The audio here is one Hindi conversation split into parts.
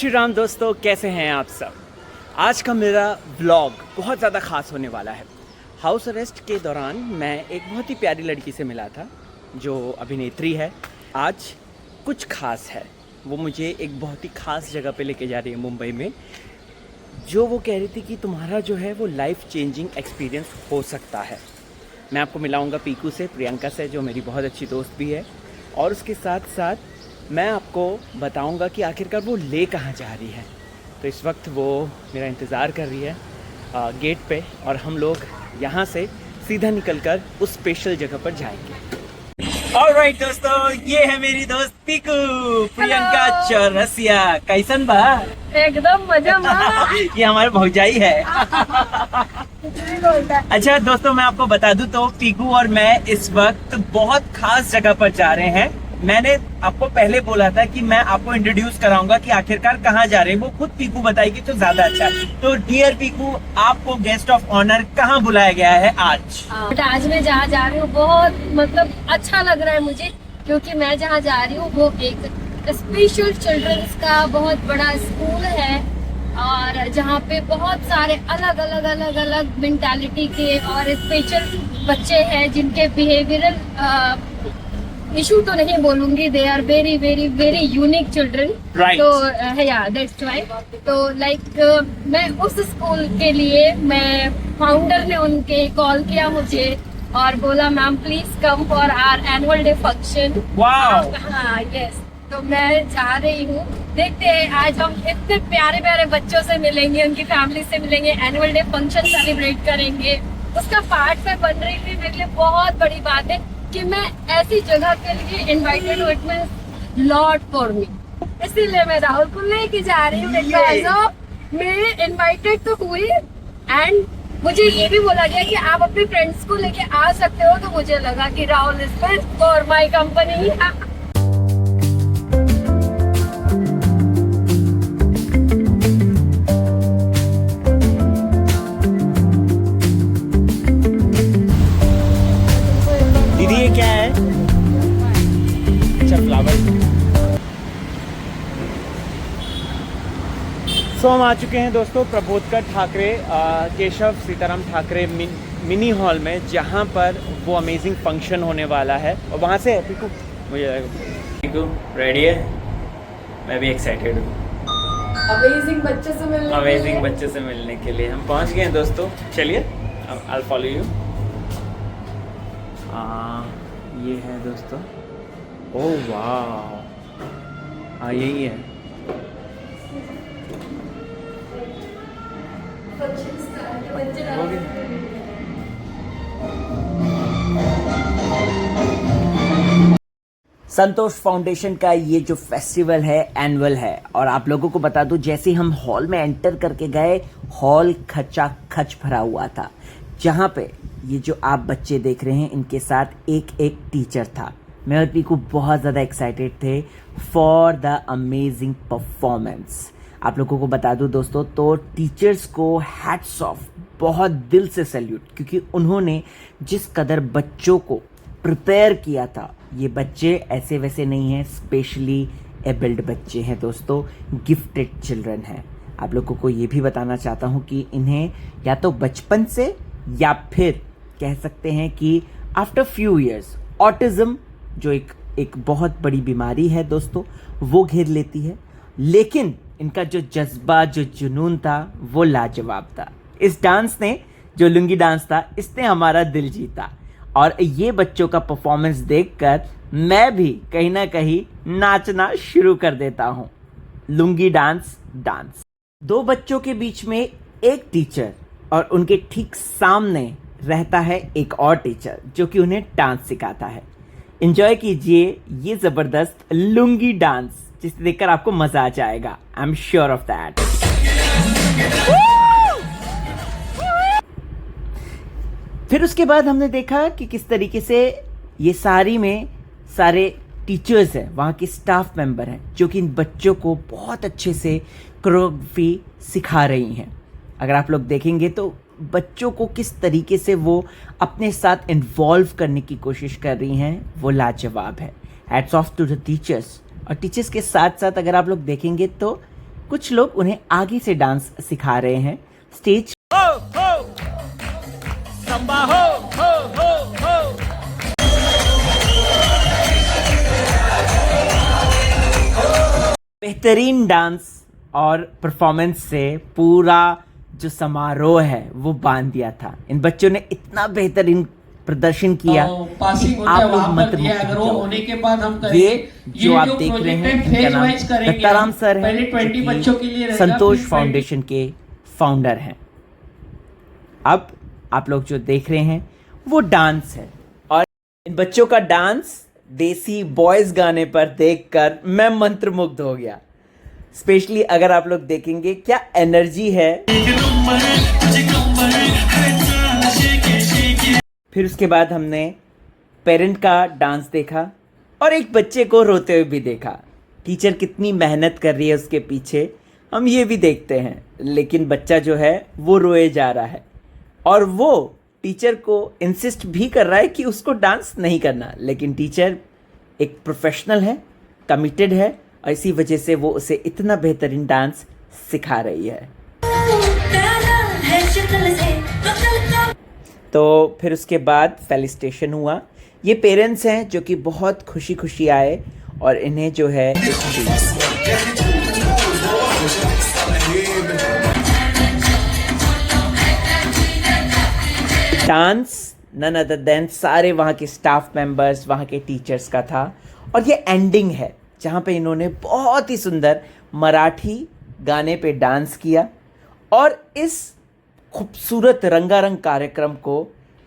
श्री राम दोस्तों, कैसे हैं आप सब। आज का मेरा व्लॉग बहुत ज़्यादा ख़ास होने वाला है। हाउस अरेस्ट के दौरान मैं एक बहुत ही प्यारी लड़की से मिला था जो अभिनेत्री है। आज कुछ ख़ास है, वो मुझे एक बहुत ही ख़ास जगह पे लेके जा रही है मुंबई में, जो वो कह रही थी कि तुम्हारा जो है वो लाइफ चेंजिंग एक्सपीरियंस हो सकता है। मैं आपको मिलाऊंगा पीकू से, प्रियंका से, जो मेरी बहुत अच्छी दोस्त भी है, और उसके साथ साथ मैं आपको बताऊंगा कि आखिरकार वो ले कहाँ जा रही है। तो इस वक्त वो मेरा इंतज़ार कर रही है गेट पे, और हम लोग यहाँ से सीधा निकलकर उस स्पेशल जगह पर जाएंगे। ऑलराइट दोस्तों, ये है मेरी दोस्त पीकू, प्रियंका चौरसिया। कैसन बा? एकदम मजा में। ये हमारे भौजाई है। अच्छा दोस्तों, मैं आपको बता दूं तो पीकू और मैं इस वक्त बहुत खास जगह पर जा रहे हैं। मैंने आपको पहले बोला था कि मैं आपको इंट्रोड्यूस कराऊंगा कि आखिरकार कहाँ जा रहे हैं, वो खुद पीकू बताएगी तो ज्यादा अच्छा है। तो डियर पीकू, आपको गेस्ट ऑफ ऑनर कहाँ बुलाया गया है आज? आज मैं जहाँ जा रही हूँ बहुत अच्छा लग रहा है मुझे, क्योंकि मैं जहाँ जा रही हूँ वो एक स्पेशल चिल्ड्रंस का बहुत बड़ा स्कूल है, और जहाँ पे बहुत सारे अलग मेंटालिटी के और स्पेशल बच्चे हैं जिनके बिहेवियरल इशू तो नहीं बोलूंगी, they are very very very unique children. तो या दैट्स व्हाई, तो मैं उस स्कूल के लिए, मैं फाउंडर ने उनके कॉल किया मुझे और बोला ma'am please come for our annual day function. हाँ यस, तो मैं जा रही हूँ। देखते हैं आज हम इतने प्यारे प्यारे बच्चों से मिलेंगे, उनकी फैमिली से मिलेंगे, एनुअल डे फंक्शन सेलिब्रेट करेंगे। उसका पार्ट में बन रही थी, मेरे लिए बहुत बड़ी बात है कि मैं ऐसी जगह के लिए इनवाइटेड हूँ। It means lot for me, इसीलिए मैं राहुल को लेके जा रही हूँ। मैं इनवाइटेड तो हुई, एंड मुझे ये भी बोला गया कि आप अपने फ्रेंड्स को लेके आ सकते हो, तो मुझे लगा कि Rahul is best for my company. ये क्या है? अच्छा, फ्लावर। सो हम आ चुके हैं दोस्तों प्रबोधकर ठाकरे, केशव सीताराम ठाकरे मिनी हॉल में, जहां पर वो अमेजिंग फंक्शन होने वाला है। और वहां से पीकू, मुझे पीकू रेडी है? मैं भी एक्साइटेड हूँ अमेजिंग बच्चे से मिलने के लिए। हम पहुंच गए हैं दोस्तों, चलिए आई फॉलो यू। ये है दोस्तों, ओह वाह, हाँ यही है। संतोष फाउंडेशन का ये जो फेस्टिवल है एनुअल है, और आप लोगों को बता दूं, जैसे हम हॉल में एंटर करके गए, हॉल खचाखच भरा हुआ था। जहां पे ये जो आप बच्चे देख रहे हैं, इनके साथ एक एक टीचर था। मैं और पीकू बहुत ज़्यादा एक्साइटेड थे फॉर द अमेजिंग परफॉर्मेंस। आप लोगों को बता दूं दोस्तों, तो टीचर्स को हैट्स ऑफ, बहुत दिल से सैल्यूट, क्योंकि उन्होंने जिस कदर बच्चों को प्रिपेयर किया था। ये बच्चे ऐसे वैसे नहीं हैं, स्पेशली एबल्ड बच्चे हैं दोस्तों, गिफ्टेड चिल्ड्रन हैं। आप लोगों को ये भी बताना चाहता हूँ कि इन्हें या तो बचपन से, या फिर कह सकते हैं कि आफ्टर फ्यू इयर्स ऑटिज्म, जो एक बहुत बड़ी बीमारी है दोस्तों, वो घेर लेती है। लेकिन इनका जो जज्बा, जो जुनून था, वो लाजवाब था। इस डांस ने, जो लुंगी डांस था, इसने हमारा दिल जीता। और ये बच्चों का परफॉर्मेंस देखकर मैं भी कहीं ना कहीं नाचना शुरू कर देता हूँ। लुंगी डांस। दो बच्चों के बीच में एक टीचर, और उनके ठीक सामने रहता है एक और टीचर जो कि उन्हें डांस सिखाता है। एंजॉय कीजिए ये जबरदस्त लुंगी डांस, जिसे देखकर आपको मजा आ जाएगा। I am sure of that. फिर उसके बाद हमने देखा कि किस तरीके से ये सारे टीचर्स हैं, वहाँ के स्टाफ मेंबर हैं, जो कि इन बच्चों को बहुत अच्छे से कोरियोग्राफी सिखा रही हैं। अगर आप लोग देखेंगे तो बच्चों को किस तरीके से वो अपने साथ इन्वॉल्व करने की कोशिश कर रही हैं, वो लाजवाब है। Hats off to the teachers. और टीचर्स के साथ साथ अगर आप लोग देखेंगे तो कुछ लोग उन्हें आगे से डांस सिखा रहे हैं। स्टेज बेहतरीन डांस और परफॉर्मेंस से पूरा जो समारोह है वो बांध दिया था। इन बच्चों ने इतना बेहतरीन प्रदर्शन किया, आप लोग मत होने के बाद हम ये जो आप देख रहे हैं इनका नाम दत्ताराम सर है, जो कि संतोष फाउंडेशन के फाउंडर हैं। अब आप लोग जो देख रहे हैं वो डांस है, और इन बच्चों का डांस देसी बॉयज गाने पर देखकर मैं मंत्रमुग्ध हो गया। स्पेशली अगर आप लोग देखेंगे क्या एनर्जी है। फिर उसके बाद हमने पेरेंट का डांस देखा और एक बच्चे को रोते हुए भी देखा। टीचर कितनी मेहनत कर रही है उसके पीछे हम ये भी देखते हैं, लेकिन बच्चा जो है वो रोए जा रहा है और वो टीचर को इंसिस्ट भी कर रहा है कि उसको डांस नहीं करना, लेकिन टीचर एक प्रोफेशनल है, कमिटेड है, और इसी वजह से वो उसे इतना बेहतरीन डांस सिखा रही है। तो फिर उसके बाद फेलिसिटेशन हुआ। ये पेरेंट्स हैं जो कि बहुत खुशी खुशी आए और इन्हें जो है डांस नन अदर देन सारे वहाँ के स्टाफ मेंबर्स, वहाँ के टीचर्स का था। और ये एंडिंग है जहाँ पे इन्होंने बहुत ही सुंदर मराठी गाने पे डांस किया, और इस खूबसूरत रंगारंग कार्यक्रम को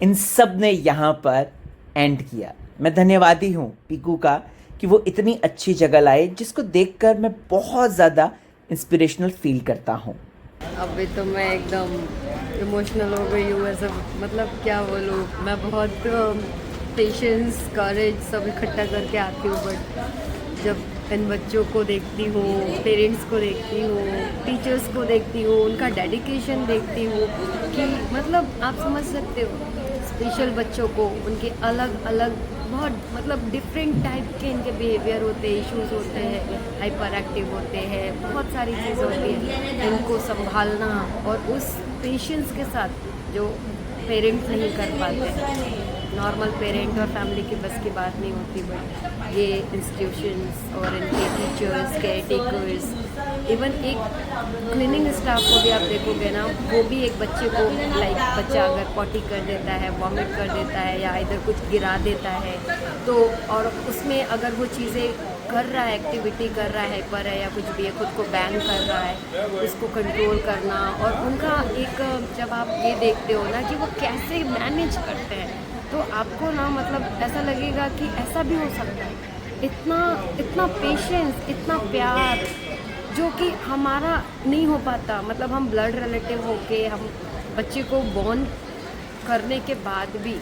इन सब ने यहाँ पर एंड किया। मैं धन्यवादी हूँ पीकू का कि वो इतनी अच्छी जगह लाए जिसको देखकर मैं बहुत ज़्यादा इंस्पिरेशनल फील करता हूँ। अभी तो मैं एकदम इमोशनल हो गई हूँ। ऐसा मतलब क्या बोलूँ, मैं बहुत पेशेंस, करेज सब इकट्ठा करके आती हूँ, बट जब इन बच्चों को देखती हूँ, पेरेंट्स को देखती हूँ, टीचर्स को देखती हूँ, उनका डेडिकेशन देखती हूँ कि मतलब आप समझ सकते हो, स्पेशल बच्चों को उनके अलग अलग बहुत मतलब डिफरेंट टाइप के इनके बिहेवियर होते हैं, इश्यूज होते हैं, हाइपर एक्टिव होते हैं, बहुत सारी चीज़ें होती हैं, इनको संभालना और उस पेशेंस के साथ जो पेरेंट्स नहीं कर पाते। नॉर्मल पेरेंट और फैमिली की बस की बात नहीं होती, बट ये इंस्टीट्यूशंस और इनके टीचर्स, केयर टेकर्स, इवन एक क्लीनिंग स्टाफ को भी आप देखोगे ना, वो भी एक बच्चे को लाइक बच्चा अगर पॉटी कर देता है, वॉमिट कर देता है या इधर कुछ गिरा देता है तो, और उसमें अगर वो चीज़ें कर रहा है, एक्टिविटी कर रहा है पर है या कुछ भी है, खुद को बैन कर रहा है, उसको कंट्रोल करना, और उनका एक जब आप ये देखते हो ना कि वो कैसे मैनेज करते हैं, तो आपको ना मतलब ऐसा लगेगा कि ऐसा भी हो सकता है। इतना पेशेंस, इतना प्यार जो कि हमारा नहीं हो पाता। मतलब हम ब्लड रिलेटिव होके हम बच्चे को बॉर्न करने के बाद भी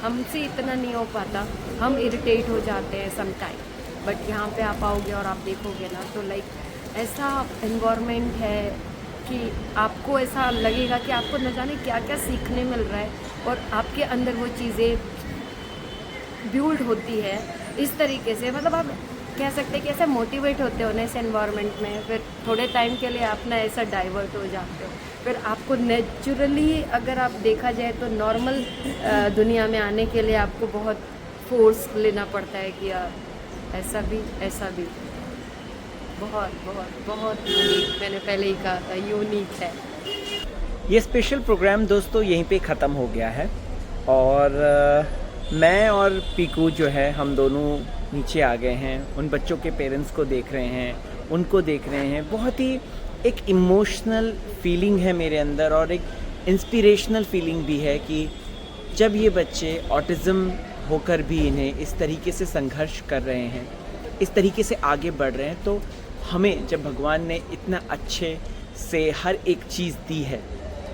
हमसे इतना नहीं हो पाता, हम इरिटेट हो जाते हैं सम टाइम। बट यहाँ पे आप आओगे और आप देखोगे ना तो लाइक ऐसा एनवायरनमेंट है कि आपको ऐसा लगेगा कि आपको न जाने क्या क्या सीखने मिल रहा है, और आपके अंदर वो चीज़ें बिल्ड होती है इस तरीके से। मतलब आप कह सकते हैं कि ऐसे मोटिवेट होते हो ना इस एनवायरनमेंट में, फिर थोड़े टाइम के लिए आप ना ऐसा डाइवर्ट हो जाते हो, फिर आपको नेचुरली अगर आप देखा जाए तो नॉर्मल दुनिया में आने के लिए आपको बहुत फोर्स लेना पड़ता है कि यार ऐसा भी बहुत बहुत बहुत यूनिक, मैंने पहले ही कहा था यूनिक है। ये स्पेशल प्रोग्राम दोस्तों यहीं पे ख़त्म हो गया है, और मैं और पीकू जो है हम दोनों नीचे आ गए हैं। उन बच्चों के पेरेंट्स को देख रहे हैं, उनको देख रहे हैं। बहुत ही एक इमोशनल फीलिंग है मेरे अंदर, और एक इंस्पिरेशनल फीलिंग भी है कि जब ये बच्चे ऑटिज़म होकर भी इन्हें इस तरीके से संघर्ष कर रहे हैं, इस तरीके से आगे बढ़ रहे हैं, तो हमें जब भगवान ने इतना अच्छे से हर एक चीज़ दी है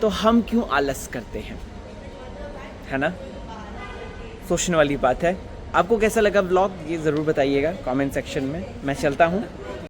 तो हम क्यों आलस करते हैं, है ना? सोचने वाली बात है। आपको कैसा लगा व्लॉग ये ज़रूर बताइएगा कमेंट सेक्शन में। मैं चलता हूँ।